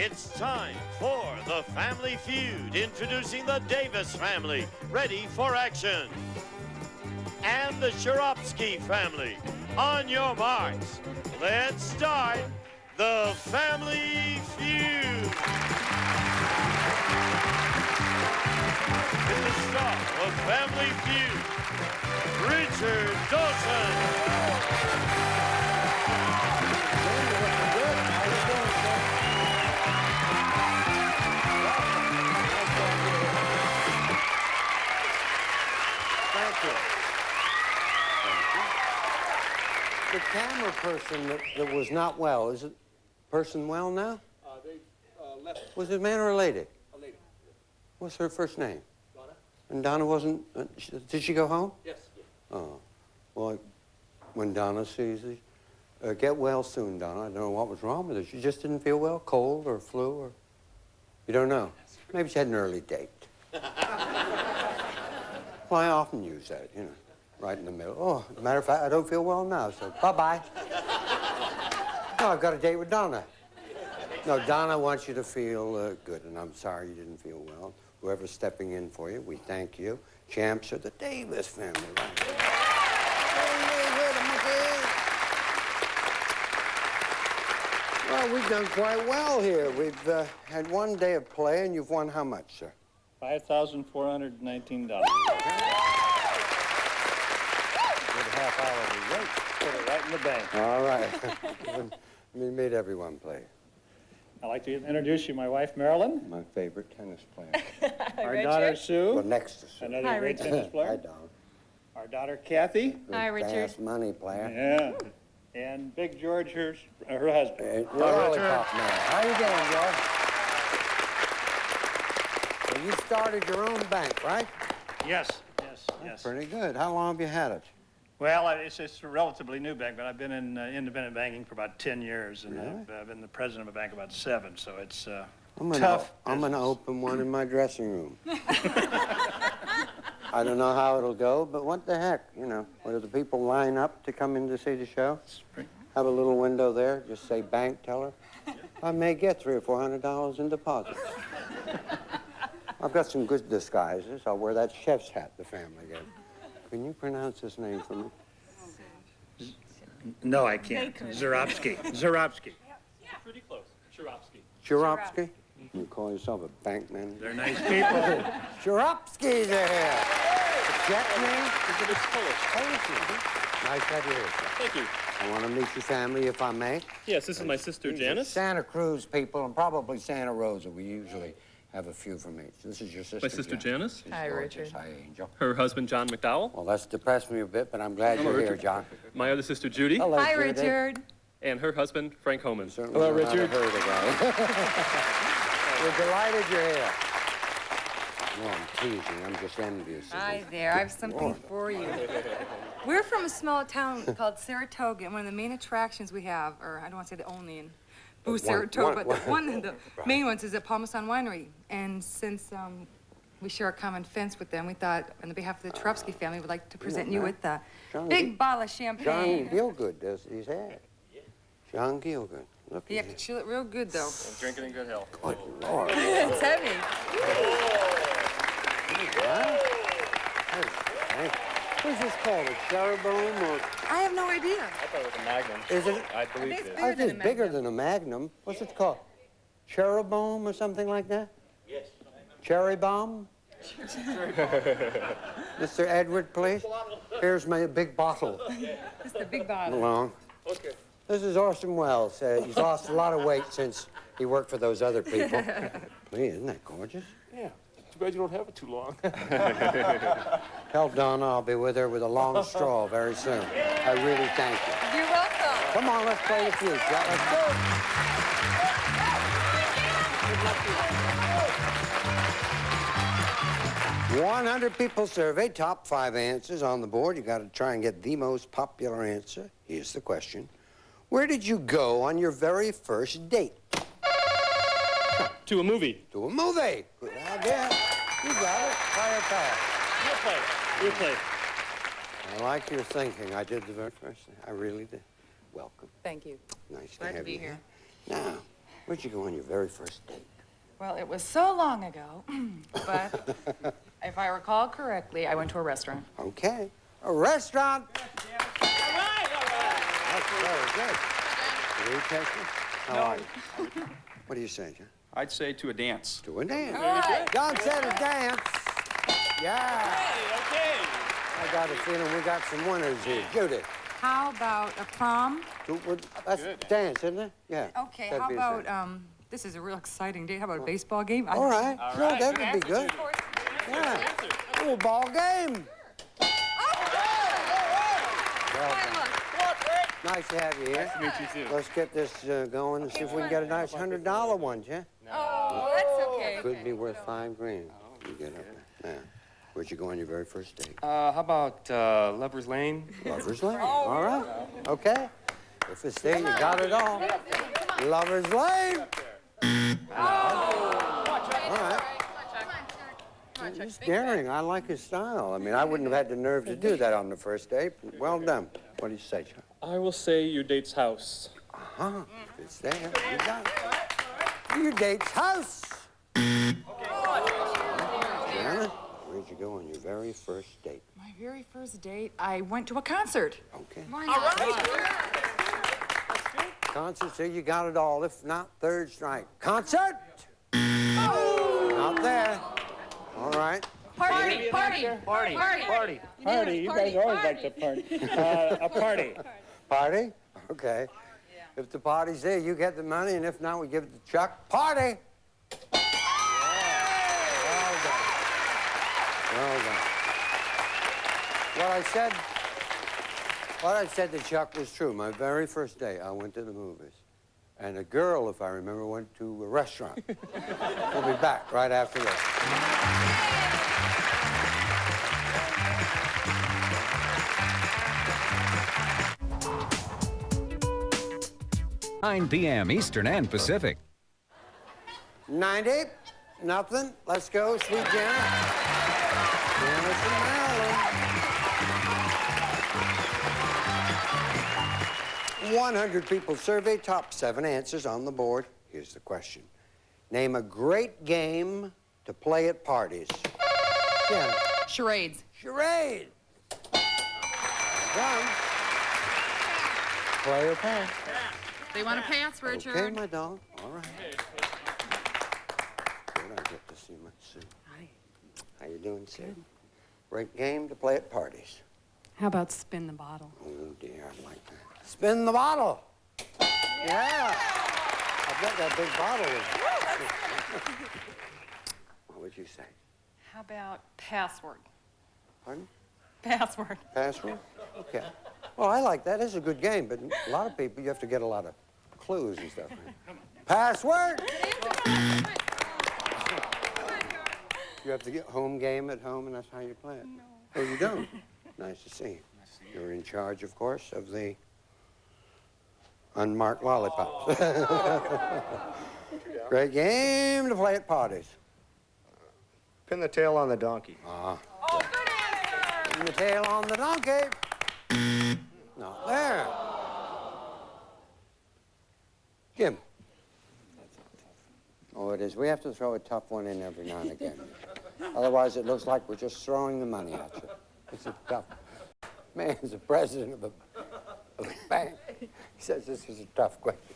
It's time for the Family Feud, introducing the Davis family, ready for action. And the Czeropski family. On your marks, let's start the Family Feud. In the star of Family Feud, Richard Dawson. Thank you. The camera person that was not well, is the person well now? They left. Was it a man or a lady? A lady. What's her first name? Donna? And Donna wasn't, did she go home? Yes. Oh, well, when Donna sees you, get well soon, Donna. I don't know what was wrong with her. She just didn't feel well, cold or flu or, you don't know. Maybe she had an early date. Well, I often use that, you know, right in the middle. Oh, as a matter of fact, I don't feel well now, so bye-bye. No, I've got a date with Donna. No, Donna wants you to feel good, and I'm sorry you didn't feel well. Whoever's stepping in for you, we thank you. Champs are the Davis family, right? Well, we've done quite well here. We've had one day of play, and you've won how much, sir? $5,419. Good half hour we wait. Put it right in the bank. All right. We made everyone play. I'd like to introduce you my wife, Marilyn. My favorite tennis player. Our daughter, Sue. Well, next to Sue. Another great tennis Hi, player. Don. Our daughter, Kathy. Hi, Richard. Fast money player. Yeah. And Big George, her husband. Hey, lollipop man. How you doing, George? Well, you started your own bank, right? Yes, yes, yes. Pretty good. How long have you had it? Well, it's a relatively new bank, but I've been in independent banking for about 10 years, and Really? I've been the president of a bank about 7, so it's I'm tough. going to open one in my dressing room. I don't know how it'll go, but what the heck, you know. Whether the people line up to come in to see the show, have a little window there, just say bank teller. I may get $300 or $400 in deposits. I've got some good disguises. I'll wear that chef's hat the family gave. Can you pronounce his name for me? No, I can't. Czeropski. Czeropski. Pretty close. Czeropski. Czeropski? You call yourself a bank manager? They're nice people. Czeropskis are here. The jet name? It's Polish. Nice to have you here. Thank you. I want to meet your family, if I may. Yes, this is my sister, These are Janice. Santa Cruz people, and probably Santa Rosa. We usually have a few from each. This is your sister, My sister, Janice. She's Hi, gorgeous. Richard. Hi, Angel. Her husband, John McDowell. Well, that's depressed me a bit, but I'm glad you're here, John. My other sister, Judy. Hello, Hi, Judy. Richard. And her husband, Frank Homan. Certainly Hello, know how to Richard. hurt a guy. We're delighted you're here. No, I'm teasing. I'm just envious. Hi there. I have something for you. We're from a small town called Saratoga, and one of the main attractions we have, or I don't want to say the only in Saratoga, but one of the main ones is the Parmesan Winery. And since we share a common fence with them, we thought, on the behalf of the Czeropski family, we'd like to present you with a big bottle of John champagne. Gielgud does his hair. John Gielgud. Look You at have to chill it real good, though. And drinking in good health. Good Lord. It's heavy. What's this called? A cherubim or? I have no idea. I thought it was a Magnum. Is it? I believe it is. Bigger I than think a it's bigger Magnum. than a Magnum. What's it called? Cherubim or something like that? Yes. Cherry bomb? Mr. Edward, please. Here's my big bottle. It's the big bottle. Long. Okay. This is Orson Welles. He's lost a lot of weight since he worked for those other people. Please, isn't that gorgeous? Yeah. Too bad you don't have it too long. Tell Donna I'll be with her with a long straw very soon. I really thank you. You're welcome. Come on, let's play the feud. Yeah, let's go. 100 people surveyed, top 5 answers on the board. You got to try and get the most popular answer. Here's the question. Where did you go on your very first date? To a movie. To a movie. Good idea. You got it. Fire pass. We'll play. I like your thinking. I did the very first thing. I really did. Welcome. Thank you. Nice Glad to have to be you here. Now, Where'd you go on your very first date? Well, it was so long ago, but if I recall correctly, I went to a restaurant. Okay. A restaurant. All right. That's very good. Did he take you? How are you? What do you say, John? I'd say to a dance. To a dance. All right. John said a dance. Yeah. Hey, okay. I got a feeling we got some winners here. Judy. How about a prom? That's a dance, isn't it? Yeah. Okay, That'd how be a about, dance. this is a real exciting date. How about a baseball game? All right. All Sure, right. that Good would be answer, good. Judy. Yeah. A little ball game. Well done. Nice to have you here. Nice to meet you, too. Let's get this going and see if we can get a nice $100 one, yeah? Oh, that's okay. Could be worth $5 grand. You get up there. Now, where'd you go on your very first date? How about Lover's Lane? Lover's Lane. All right. Okay. If it's there, you got it all. Lover's Lane. All right. He's daring. I like his style. I mean, I wouldn't have had the nerve to do that on the first date. Well done. What do you say, John? I will say your date's house. Uh-huh. It's there. You got it. Your date's house. Janet, where'd you go on your very first date? My very first date, I went to a concert. Okay. Why not? Concert, so you got it all. If not, third strike. Concert? Not there. All right. Party. Party. You guys always like to party. A party. Party? Okay. If the party's there, you get the money, and if not, we give it to Chuck. Party! Well done. Well done. What I said to Chuck was true. My very first day, I went to the movies. And a girl, if I remember, went to a restaurant. We'll be back right after this. 9 p.m. Eastern and Pacific. 90, nothing. Let's go, sweet Janet. Janet from Maryland. 100 people surveyed, top 7 answers on the board. Here's the question. Name a great game to play at parties. Janet. Charades. Charade. Done. Play or pass? They want to pass, Richard. Okay, my dog. All right. Good, I get to see my Sue. Hi. How you doing, Sue? Great game to play at parties. How about spin the bottle? Oh, dear, I like that. Spin the bottle. Yeah. I bet that big bottle is... What would you say? How about password? Pardon? Password. Password? Okay. Well, I like that. It's a good game, but a lot of people, you have to get a lot of clues and stuff. Password! You have to get home game at home, and that's how you play it. No. Oh, you don't? Nice to see you. You're in charge, of course, of the unmarked lollipops. Great game to play at parties. Pin the tail on the donkey. Oh, good answer! Pin the tail on the donkey. Not there. Jim. Oh, it is. We have to throw a tough one in every now and again. Otherwise, it looks like we're just throwing the money at you. It's a tough... Man's the president of a bank. He says this is a tough question.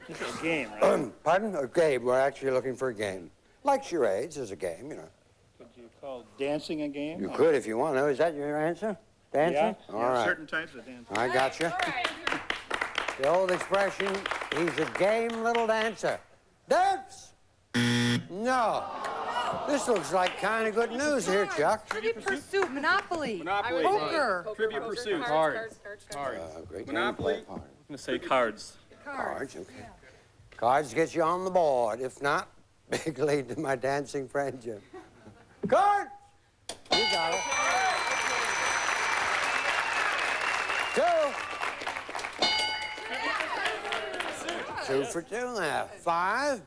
It's a game, right? Pardon? A game. We're actually looking for a game. Like charades is a game, you know. Would you call dancing a game? You could if you want to. Is that your answer? Dancing? Yeah. All right. Certain types of dancing. I got you. The old expression, he's a game little dancer. Dance? No. This looks like kind of good news here, Chuck. Trivia Pursuit, Monopoly. Monopoly. Poker. Trivia Pursuit. Cards. Great Monopoly. game. I'm going to say cards. Cards, okay. Cards get you on the board. If not, big lead to my dancing friend, Jim. Cards! You got it. 2. 2 for 2 now. 5.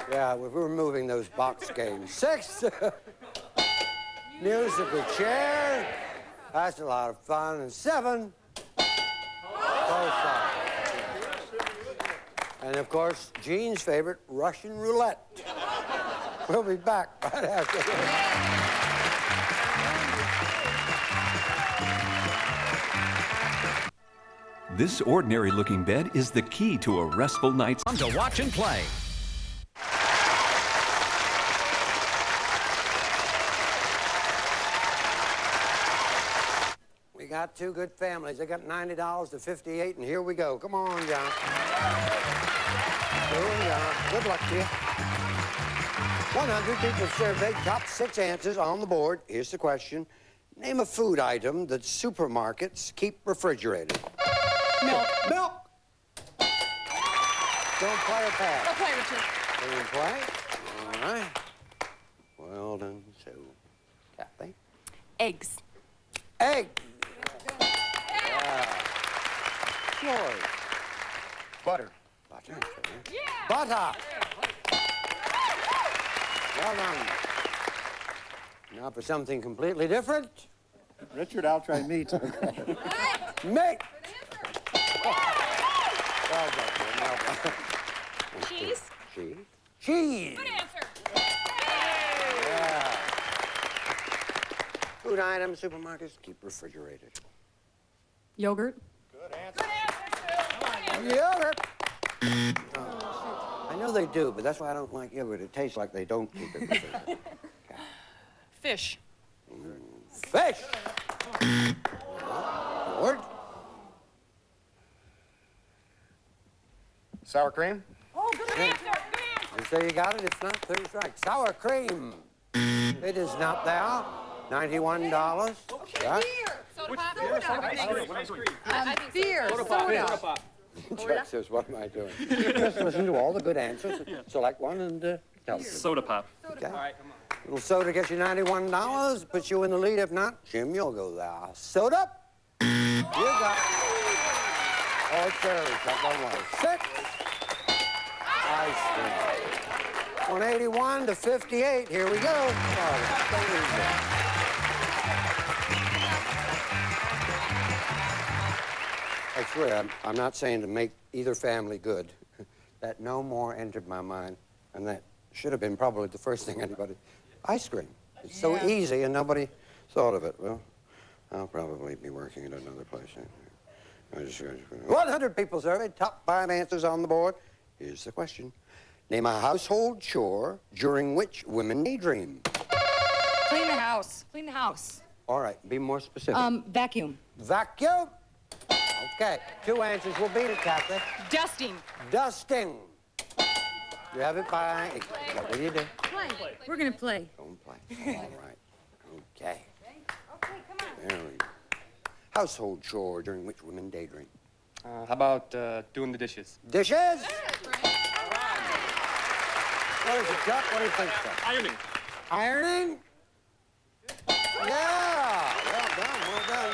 Yeah, we're removing those box games. 6. Musical chair. That's a lot of fun. And 7. Post office. And, of course, Gene's favorite, Russian roulette. We'll be back right after this. This ordinary-looking bed is the key to a restful night's... On to watch and play. We got two good families. They got $90 to $58, and here we go. Come on, John. Here we go. Good luck to you. 100 people surveyed, top 6 answers on the board. Here's the question. Name a food item that supermarkets keep refrigerated. Milk. Milk. Don't play or pass? Don't play, Richard. Don't play? All right. Well done, Sue. Kathy? Eggs. Egg. Yeah. Floyd? Butter. Butter. Yeah. Butter. Well done. Now for something completely different. Richard, I'll try meat. Meat. Well done. Well done. Cheese. Cheese. Cheese. Good answer. Yeah. Food items supermarkets keep refrigerated. Yogurt. Yogurt. I know they do, but that's why I don't like yogurt. It tastes like they don't keep it refrigerated. Fish. Fish. Lord. Sour cream? Oh, good answer. Good answer. You say you got it? It's not 30 strikes. Sour cream. It is not there. $91. Yeah. Soda pop. Beer. Soda. Chuck says, what am I doing? Just listen to all the good answers. Select one and tell me. Soda pop. Okay. Little soda gets you $91, puts you in the lead. If not, Jim, you'll go there. Soda. You got it. Oh, cherries. That one was 6. Ice cream. 181 to 58. Here we go. I swear, I'm not saying to make either family good. That no more entered my mind, and that should have been probably the first thing anybody... Ice cream. It's so easy, and nobody thought of it. Well, I'll probably be working at another place. 100 people surveyed, top 5 answers on the board. Here's the question. Name a household chore during which women daydream. Clean the house. Clean the house. All right, be more specific. Vacuum. Vacuum. Okay, 2 answers will beat it, Kathy. Dusting. Dusting. You have it by... What do you do? Play. We're gonna play. Don't play. All right. Okay. Okay, come on. There we go. Household chore during which women daydream. How about doing the dishes? Dishes? What is it, Chuck? What do you think, Chuck? Ironing. Ironing? Yeah. Well done, well done.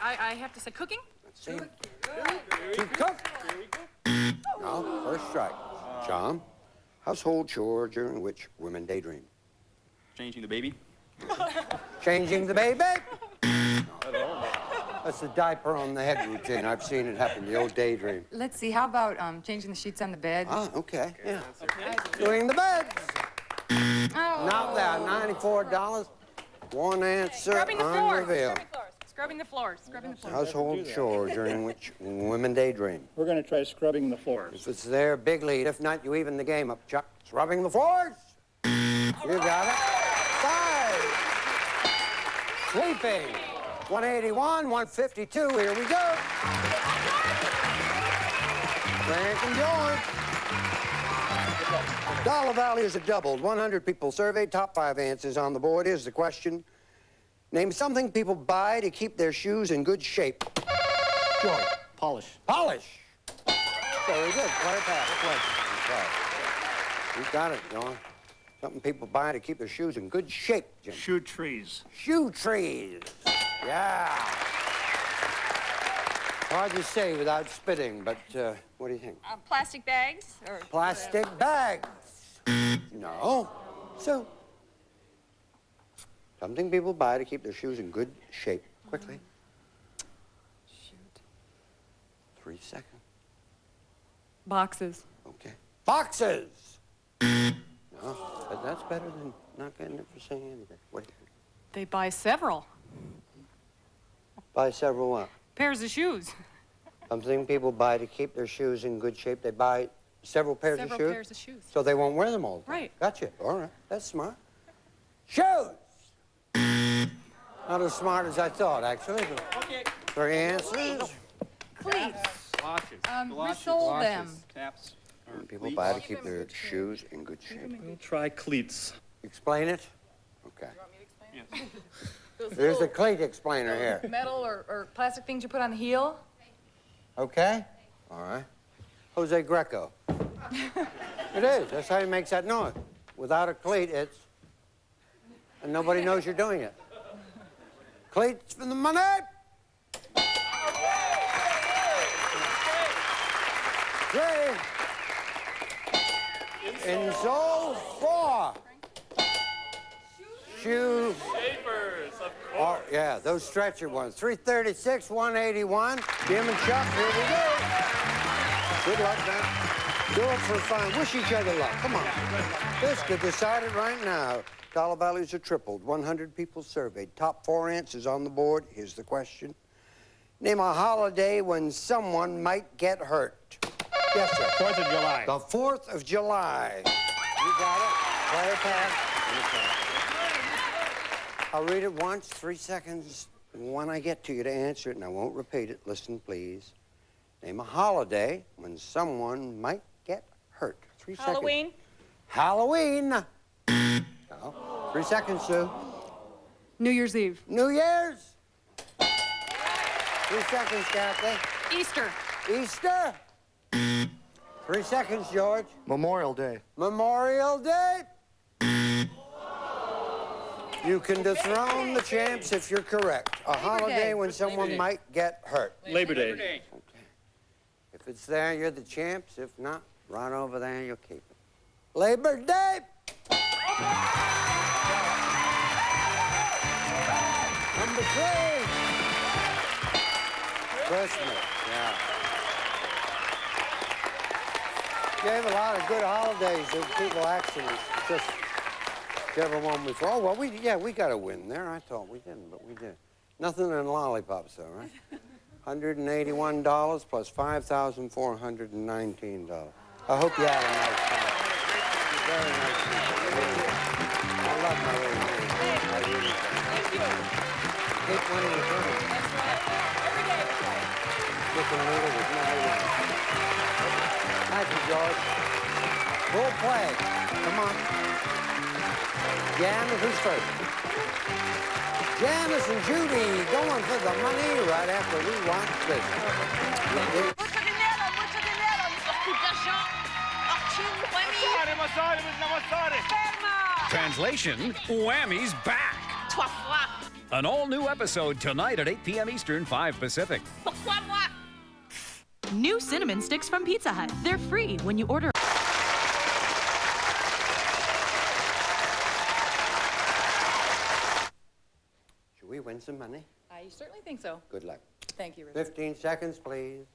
I have to say cooking. Let's see. To cook. No, first strike. John, household chore during which women daydream. Changing the baby? Changing the baby? That's the diaper on the head routine. I've seen it happen, the old daydream. Let's see. How about changing the sheets on the bed? Ah, okay, yeah. Doing the beds. Oh. Not there, $94. One answer Scrubbing the floors. unrevealed. Scrubbing the floors. Scrubbing the floors. Household chore during which women daydream. We're going to try scrubbing the floors. If it's there, big lead. If not, you even the game up, Chuck. Scrubbing the floors. You got it. 5. Sleeping. 181, 152. Here we go. Frank and George. Dollar values are doubled. 100 people surveyed. Top 5 answers on the board. Here's the question. Name something people buy to keep their shoes in good shape. George. Polish. Polish. Very good. Play pass. Okay. You got it, John. Something people buy to keep their shoes in good shape, Jim. Shoe trees. Shoe trees. Yeah. Hard to say without spitting, but what do you think? Plastic bags. Or Plastic bags. No. So, something people buy to keep their shoes in good shape. Quickly. Shoot. 3 seconds. Boxes. Okay. Boxes! No, but that's better than not getting it for saying anything. What do you think? They buy several. Buy several what? Pairs of shoes. Something people buy to keep their shoes in good shape. They buy several pairs of shoes? Several pairs of shoes. So they won't wear them all the time. Right. Gotcha. All right. That's smart. Shoes! Not as smart as I thought, actually. Okay. 3 answers. Cleats. Watches. We sold them. Caps. People buy to keep their shoes in good shape. We'll try cleats. Explain it? Okay. Yes. There's the cleat explainer here. Metal or plastic things you put on the heel. Okay? All right. Jose Greco. It is. That's how he makes that noise. Without a cleat, it's... And nobody knows you're doing it. Cleats for the money! Three. In Soul 4. Shoe. Shapers, of Oh, yeah, those stretcher ones. 336, 181. Jim and Chuck, here we go. Good luck, man. Do it for fun. Wish each other luck. Come on. This could decide it right now. Dollar values are tripled. 100 people surveyed. Top 4 answers on the board. Here's the question. Name a holiday when someone might get hurt. Yes, sir. 4th of July. The 4th of July. You got it. Play a pass. I'll read it once, 3 seconds. When I get to you to answer it, and I won't repeat it, listen, please. Name a holiday when someone might get hurt. 3 seconds. Halloween. Halloween. No. 3 seconds, Sue. New Year's Eve. New Year's. 3 seconds, Kathy. Easter. Easter. 3 seconds, George. Memorial Day. Memorial Day. You can dethrone the champs if you're correct. A holiday when someone might get hurt. Labor Day. Okay. If it's there, you're the champs. If not, right over there, you'll keep it. Labor Day. Number 3. Christmas, yeah. Gave a lot of good holidays to people, actually. Just whichever one we... Oh, well, we got a win there. I thought we didn't, but we did. Nothing in lollipops, though, right? $181 plus $5,419. I hope you had a nice time. Very nice people. I love my little man. I really do. Keep winning the tournament. Chicken noodle with no idea. Thank you, George. Full play. Come on. Jan, who's first? Janice and Judy going for the money right after we watch this. Translation, Whammy's back. An all-new episode tonight at 8 p.m. Eastern, 5 Pacific. New cinnamon sticks from Pizza Hut. They're free when you order. Should we win some money? I certainly think so. Good luck. Thank you, Richard. 15 seconds, please.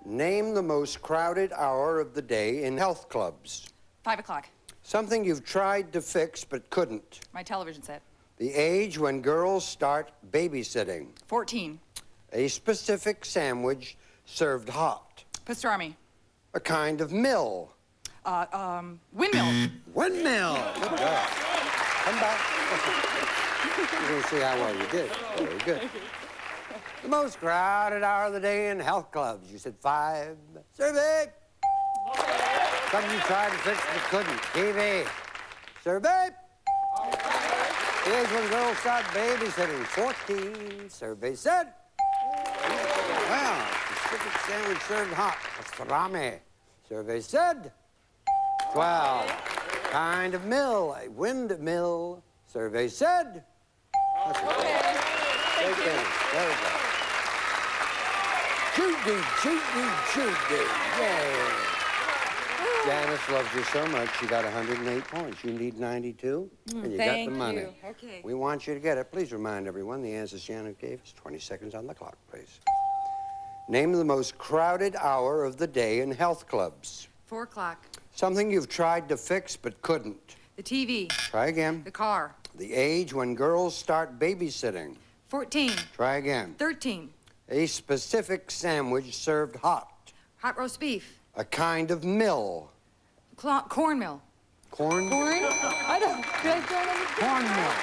Name the most crowded hour of the day in health clubs. 5 o'clock. Something you've tried to fix but couldn't. My television set. The age when girls start babysitting. 14. A specific sandwich served hot. Pastrami. A kind of mill. Windmill. Windmill. Good girl. Come back. You're going to see how well you did. Very good. The most crowded hour of the day in health clubs. You said 5. Survey. Something you tried to fix but couldn't. TV. Survey. The age when girls start babysitting. 14. Survey said. Well, specific sandwich served hot. Pastrami. Survey said. 12. Kind of mill. A windmill. Survey said. That's okay. Thank you. There we go. Judy, Judy, Judy. Yay. Janice loves you so much, she got 108 points. You need 92, and you got the money. Thank you. Okay. We want you to get it. Please remind everyone the answers Janet gave us. 20 seconds on the clock, please. Name the most crowded hour of the day in health clubs. 4 o'clock. Something you've tried to fix but couldn't. The TV. Try again. The car. The age when girls start babysitting. 14. Try again. 13. A specific sandwich served hot. Hot roast beef. A kind of mill. Corn mill. Corn? Corn? I don't understand. Corn mill.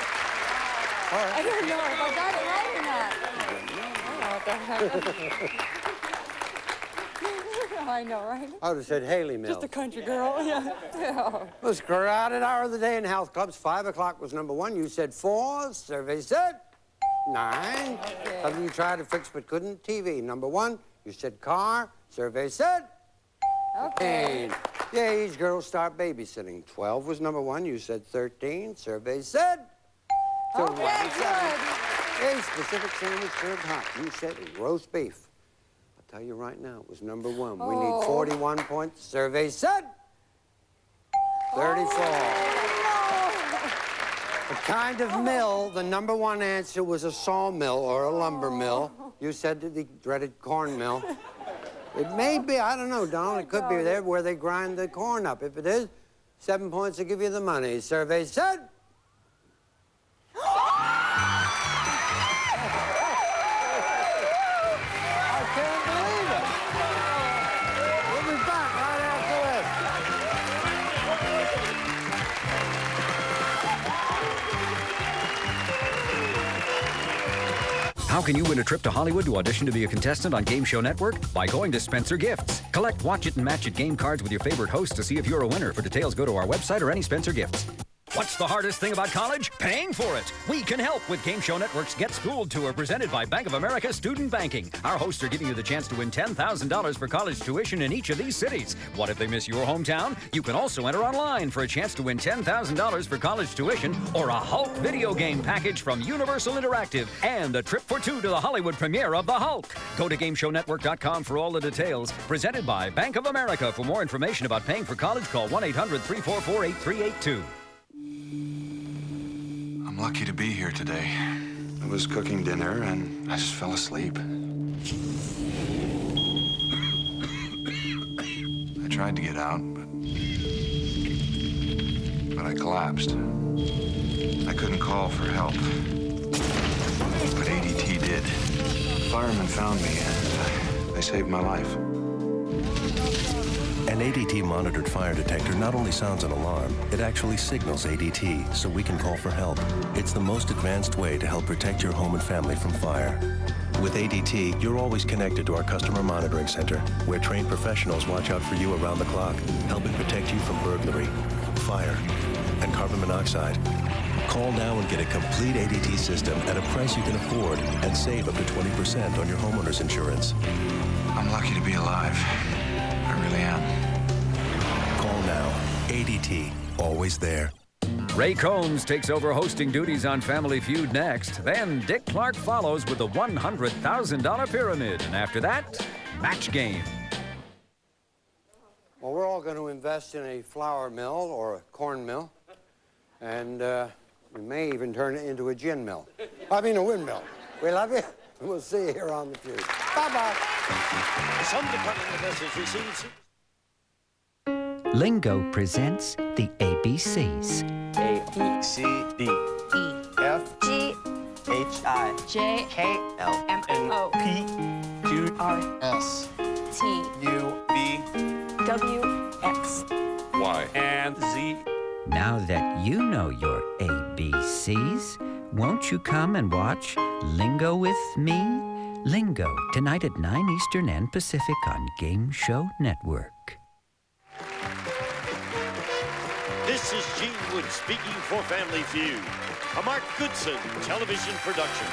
I don't know if I got it right or not. I don't know what the heck. I know, right? I would have said Haley Mill. Just a country girl, yeah. Most crowded hour of the day in health clubs. 5 o'clock was number 1. You said 4. Survey said 9. Okay. Something you tried to fix but couldn't. TV. Number 1. You said car. Survey said 13. The age girls start babysitting. 12 was number 1. You said 13. Survey said 7. A specific sandwich served hot. You said roast beef. I'll tell you right now, it was number 1. We need 41 points. Survey said 34. A kind of mill, the number 1 answer was a sawmill or a lumber mill. You said the dreaded corn mill. It may be, I don't know, Donald, it could be there where they grind the corn up. If it is, 7 points to give you the money. Survey said... How can you win a trip to Hollywood to audition to be a contestant on Game Show Network? By going to Spencer Gifts. Collect Watch It and Match It game cards with your favorite host to see if you're a winner. For details, go to our website or any Spencer Gifts. What's the hardest thing about college? Paying for it. We can help with Game Show Network's Get Schooled Tour presented by Bank of America Student Banking. Our hosts are giving you the chance to win $10,000 for college tuition in each of these cities. What if they miss your hometown? You can also enter online for a chance to win $10,000 for college tuition or a Hulk video game package from Universal Interactive and a trip for 2 to the Hollywood premiere of The Hulk. Go to GameShowNetwork.com for all the details. Presented by Bank of America. For more information about paying for college, call 1-800-344-8382. I'm lucky to be here today. I was cooking dinner and I just fell asleep. I tried to get out, but I collapsed. I couldn't call for help, but ADT did. Firemen found me and they saved my life. An ADT-monitored fire detector not only sounds an alarm, it actually signals ADT so we can call for help. It's the most advanced way to help protect your home and family from fire. With ADT, you're always connected to our customer monitoring center, where trained professionals watch out for you around the clock, helping protect you from burglary, fire, and carbon monoxide. Call now and get a complete ADT system at a price you can afford and save up to 20% on your homeowner's insurance. I'm lucky to be alive. I really am. Call now. ADT. Always there. Ray Combs takes over hosting duties on Family Feud next. Then Dick Clark follows with the $100,000 pyramid. And after that, match game. Well, we're all going to invest in a flour mill or a corn mill. And we may even turn it into a gin mill. I mean, a windmill. We love you. We'll see you here on the Feud. Bye-bye. Some department message received. Lingo presents the ABCs. A, B, C, D, E, F, G, H, I, J, K, L, M, N, O, P, Q, R, S, T, U, V, W, X, Y, and Z. Now that you know your ABCs, won't you come and watch Lingo with me? Lingo, tonight at 9 Eastern and Pacific on Game Show Network. This is Gene Wood speaking for Family Feud, a Mark Goodson television production.